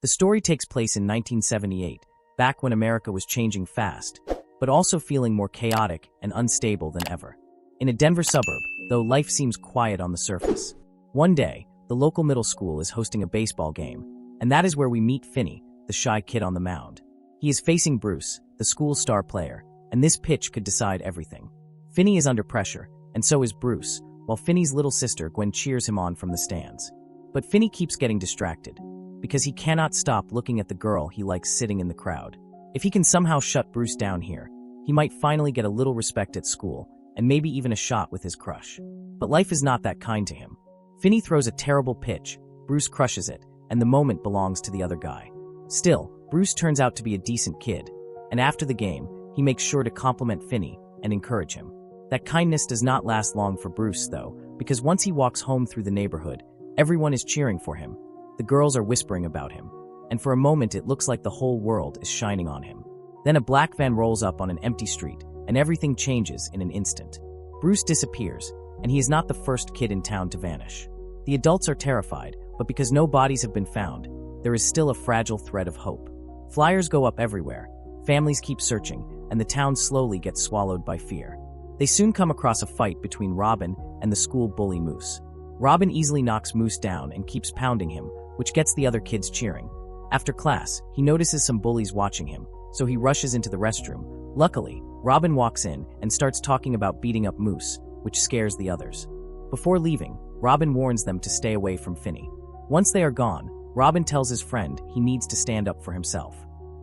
The story takes place in 1978, back when America was changing fast, but also feeling more chaotic and unstable than ever. In a Denver suburb, though, life seems quiet on the surface. One day, the local middle school is hosting a baseball game, and that is where we meet Finney, the shy kid on the mound. He is facing Bruce, the school's star player, and this pitch could decide everything. Finney is under pressure, and so is Bruce, while Finney's little sister Gwen cheers him on from the stands. But Finney keeps getting distracted, because he cannot stop looking at the girl he likes sitting in the crowd. If he can somehow shut Bruce down here, he might finally get a little respect at school, and maybe even a shot with his crush. But life is not that kind to him. Finney throws a terrible pitch, Bruce crushes it, and the moment belongs to the other guy. Still, Bruce turns out to be a decent kid, and after the game, he makes sure to compliment Finney and encourage him. That kindness does not last long for Bruce, though, because once he walks home through the neighborhood, everyone is cheering for him. The girls are whispering about him, and for a moment it looks like the whole world is shining on him. Then a black van rolls up on an empty street, and everything changes in an instant. Bruce disappears, and he is not the first kid in town to vanish. The adults are terrified, but because no bodies have been found, there is still a fragile thread of hope. Flyers go up everywhere, families keep searching, and the town slowly gets swallowed by fear. They soon come across a fight between Robin and the school bully Moose. Robin easily knocks Moose down and keeps pounding him, which gets the other kids cheering. After class, he notices some bullies watching him, so he rushes into the restroom. Luckily, Robin walks in and starts talking about beating up Moose, which scares the others. Before leaving, Robin warns them to stay away from Finney. Once they are gone, Robin tells his friend he needs to stand up for himself.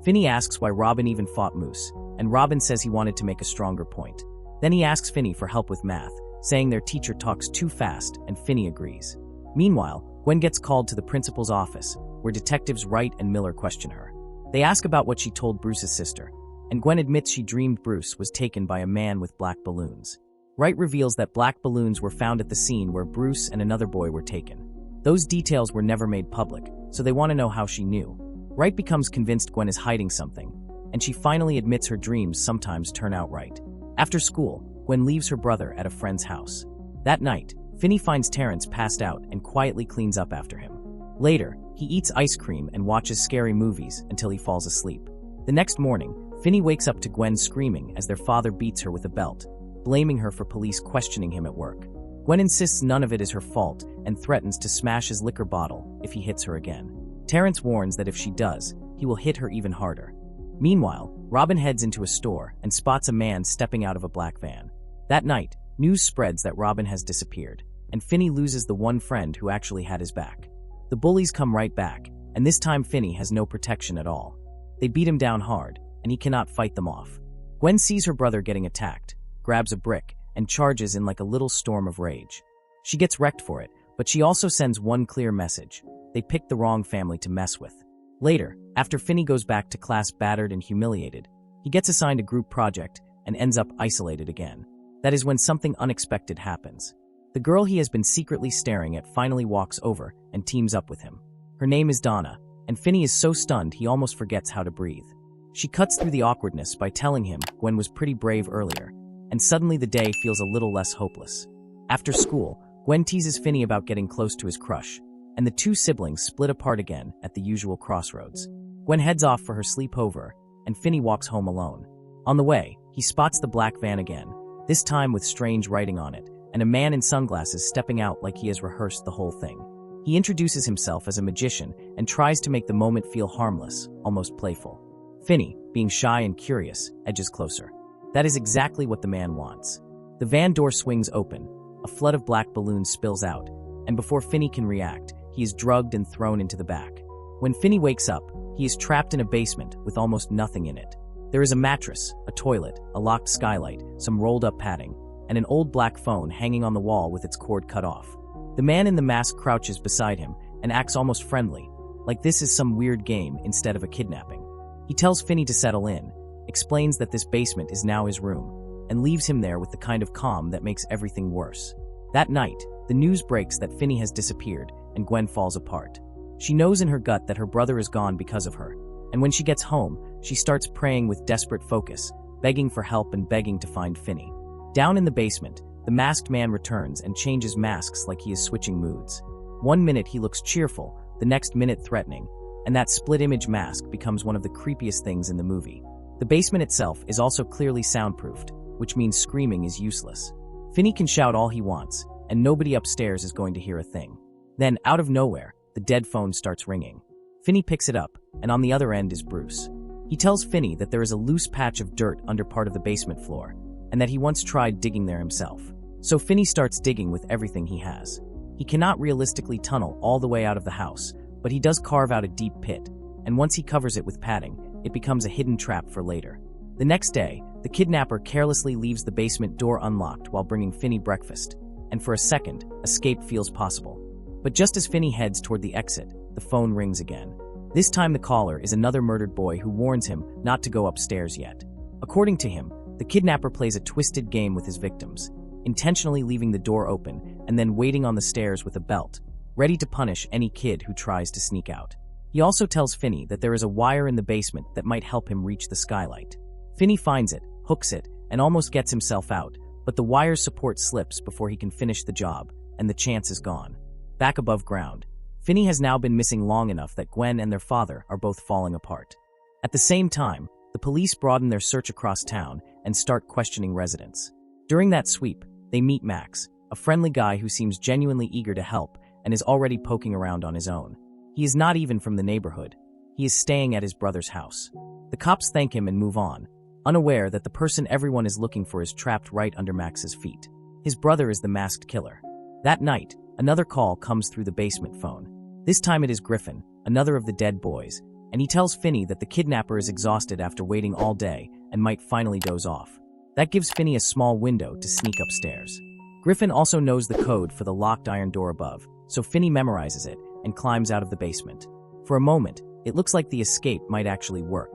Finney asks why Robin even fought Moose, and Robin says he wanted to make a stronger point. Then he asks Finney for help with math, saying their teacher talks too fast, and Finney agrees. Meanwhile, Gwen gets called to the principal's office, where detectives Wright and Miller question her. They ask about what she told Bruce's sister, and Gwen admits she dreamed Bruce was taken by a man with black balloons. Wright reveals that black balloons were found at the scene where Bruce and another boy were taken. Those details were never made public, so they want to know how she knew. Wright becomes convinced Gwen is hiding something, and she finally admits her dreams sometimes turn out right. After school, Gwen leaves her brother at a friend's house. That night, Finney finds Terrence passed out and quietly cleans up after him. Later, he eats ice cream and watches scary movies until he falls asleep. The next morning, Finney wakes up to Gwen screaming as their father beats her with a belt, blaming her for police questioning him at work. Gwen insists none of it is her fault and threatens to smash his liquor bottle if he hits her again. Terrence warns that if she does, he will hit her even harder. Meanwhile, Robin heads into a store and spots a man stepping out of a black van. That night, news spreads that Robin has disappeared, and Finney loses the one friend who actually had his back. The bullies come right back, and this time Finney has no protection at all. They beat him down hard, and he cannot fight them off. Gwen sees her brother getting attacked, grabs a brick, and charges in like a little storm of rage. She gets wrecked for it, but she also sends one clear message: they picked the wrong family to mess with. Later, after Finney goes back to class battered and humiliated, he gets assigned a group project and ends up isolated again. That is when something unexpected happens. The girl he has been secretly staring at finally walks over and teams up with him. Her name is Donna, and Finney is so stunned he almost forgets how to breathe. She cuts through the awkwardness by telling him Gwen was pretty brave earlier, and suddenly the day feels a little less hopeless. After school, Gwen teases Finney about getting close to his crush, and the two siblings split apart again at the usual crossroads. Gwen heads off for her sleepover, and Finney walks home alone. On the way, he spots the black van again, this time with strange writing on it, and a man in sunglasses stepping out like he has rehearsed the whole thing. He introduces himself as a magician and tries to make the moment feel harmless, almost playful. Finney, being shy and curious, edges closer. That is exactly what the man wants. The van door swings open, a flood of black balloons spills out, and before Finney can react, he is drugged and thrown into the back. When Finney wakes up, he is trapped in a basement with almost nothing in it. There is a mattress, a toilet, a locked skylight, some rolled-up padding, and an old black phone hanging on the wall with its cord cut off. The man in the mask crouches beside him and acts almost friendly, like this is some weird game instead of a kidnapping. He tells Finney to settle in, explains that this basement is now his room, and leaves him there with the kind of calm that makes everything worse. That night, the news breaks that Finney has disappeared, and Gwen falls apart. She knows in her gut that her brother is gone because of her, and when she gets home, she starts praying with desperate focus, begging for help and begging to find Finney. Down in the basement, the masked man returns and changes masks like he is switching moods. One minute he looks cheerful, the next minute threatening, and that split-image mask becomes one of the creepiest things in the movie. The basement itself is also clearly soundproofed, which means screaming is useless. Finney can shout all he wants, and nobody upstairs is going to hear a thing. Then, out of nowhere, the dead phone starts ringing. Finney picks it up, and on the other end is Bruce. He tells Finney that there is a loose patch of dirt under part of the basement floor, and that he once tried digging there himself. So Finney starts digging with everything he has. He cannot realistically tunnel all the way out of the house, but he does carve out a deep pit, and once he covers it with padding, it becomes a hidden trap for later. The next day, the kidnapper carelessly leaves the basement door unlocked while bringing Finney breakfast, and for a second, escape feels possible. But just as Finney heads toward the exit, the phone rings again. This time the caller is another murdered boy who warns him not to go upstairs yet. According to him, the kidnapper plays a twisted game with his victims, intentionally leaving the door open and then waiting on the stairs with a belt, ready to punish any kid who tries to sneak out. He also tells Finney that there is a wire in the basement that might help him reach the skylight. Finney finds it, hooks it, and almost gets himself out, but the wire's support slips before he can finish the job, and the chance is gone. Back above ground, Finney has now been missing long enough that Gwen and their father are both falling apart. At the same time, the police broaden their search across town and start questioning residents. During that sweep, they meet Max, a friendly guy who seems genuinely eager to help and is already poking around on his own. He is not even from the neighborhood. He is staying at his brother's house. The cops thank him and move on, unaware that the person everyone is looking for is trapped right under Max's feet. His brother is the masked killer. That night, another call comes through the basement phone. This time it is Griffin, another of the dead boys, and he tells Finney that the kidnapper is exhausted after waiting all day and might finally doze off. That gives Finney a small window to sneak upstairs. Griffin also knows the code for the locked iron door above, so Finney memorizes it and climbs out of the basement. For a moment, it looks like the escape might actually work.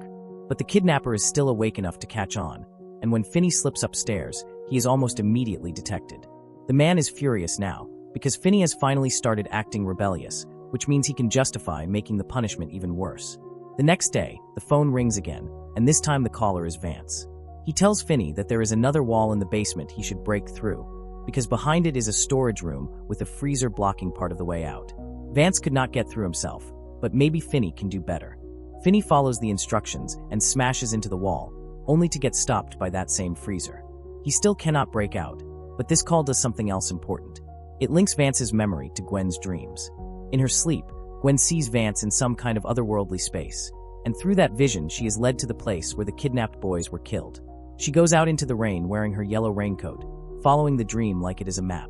But the kidnapper is still awake enough to catch on, and when Finney slips upstairs, he is almost immediately detected. The man is furious now, because Finney has finally started acting rebellious, which means he can justify making the punishment even worse. The next day, the phone rings again, and this time the caller is Vance. He tells Finney that there is another wall in the basement he should break through, because behind it is a storage room with a freezer blocking part of the way out. Vance could not get through himself, but maybe Finney can do better. Finney follows the instructions and smashes into the wall, only to get stopped by that same freezer. He still cannot break out, but this call does something else important. It links Vance's memory to Gwen's dreams. In her sleep, Gwen sees Vance in some kind of otherworldly space, and through that vision she is led to the place where the kidnapped boys were killed. She goes out into the rain wearing her yellow raincoat, following the dream like it is a map.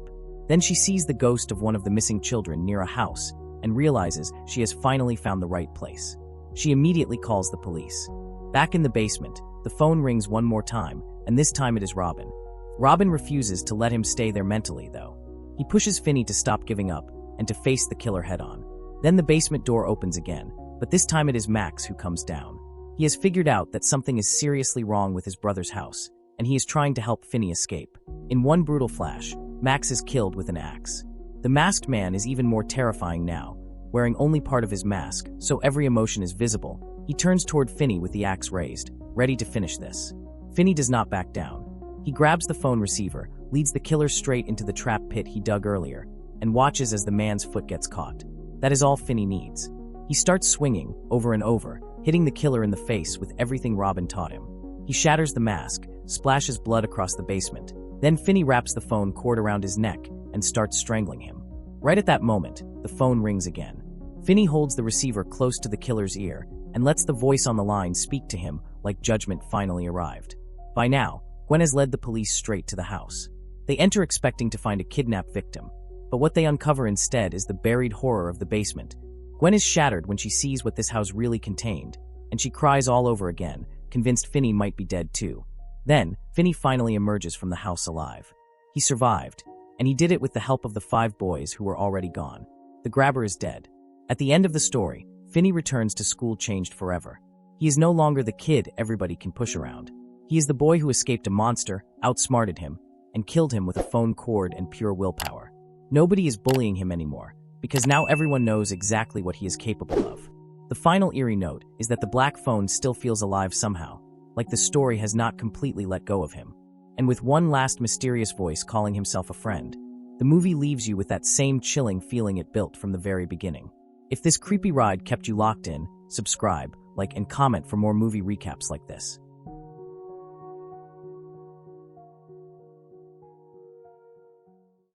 Then she sees the ghost of one of the missing children near a house and realizes she has finally found the right place. She immediately calls the police. Back in the basement, the phone rings one more time, and this time it is Robin. Robin refuses to let him stay there mentally, though. He pushes Finney to stop giving up and to face the killer head-on. Then the basement door opens again, but this time it is Max who comes down. He has figured out that something is seriously wrong with his brother's house, and he is trying to help Finney escape. In one brutal flash, Max is killed with an axe. The masked man is even more terrifying now, wearing only part of his mask, so every emotion is visible. He turns toward Finney with the axe raised, ready to finish this. Finney does not back down. He grabs the phone receiver, leads the killer straight into the trap pit he dug earlier, and watches as the man's foot gets caught. That is all Finney needs. He starts swinging, over and over, hitting the killer in the face with everything Robin taught him. He shatters the mask, splashes blood across the basement. Then Finney wraps the phone cord around his neck and starts strangling him. Right at that moment, the phone rings again. Finney holds the receiver close to the killer's ear and lets the voice on the line speak to him like judgment finally arrived. By now, Gwen has led the police straight to the house. They enter expecting to find a kidnapped victim, but what they uncover instead is the buried horror of the basement. Gwen is shattered when she sees what this house really contained, and she cries all over again, convinced Finney might be dead too. Then, Finney finally emerges from the house alive. He survived, and he did it with the help of the 5 boys who were already gone. The grabber is dead. At the end of the story, Finney returns to school changed forever. He is no longer the kid everybody can push around. He is the boy who escaped a monster, outsmarted him, and killed him with a phone cord and pure willpower. Nobody is bullying him anymore, because now everyone knows exactly what he is capable of. The final eerie note is that the black phone still feels alive somehow, like the story has not completely let go of him. And with one last mysterious voice calling himself a friend, the movie leaves you with that same chilling feeling it built from the very beginning. If this creepy ride kept you locked in, subscribe, like, and comment for more movie recaps like this.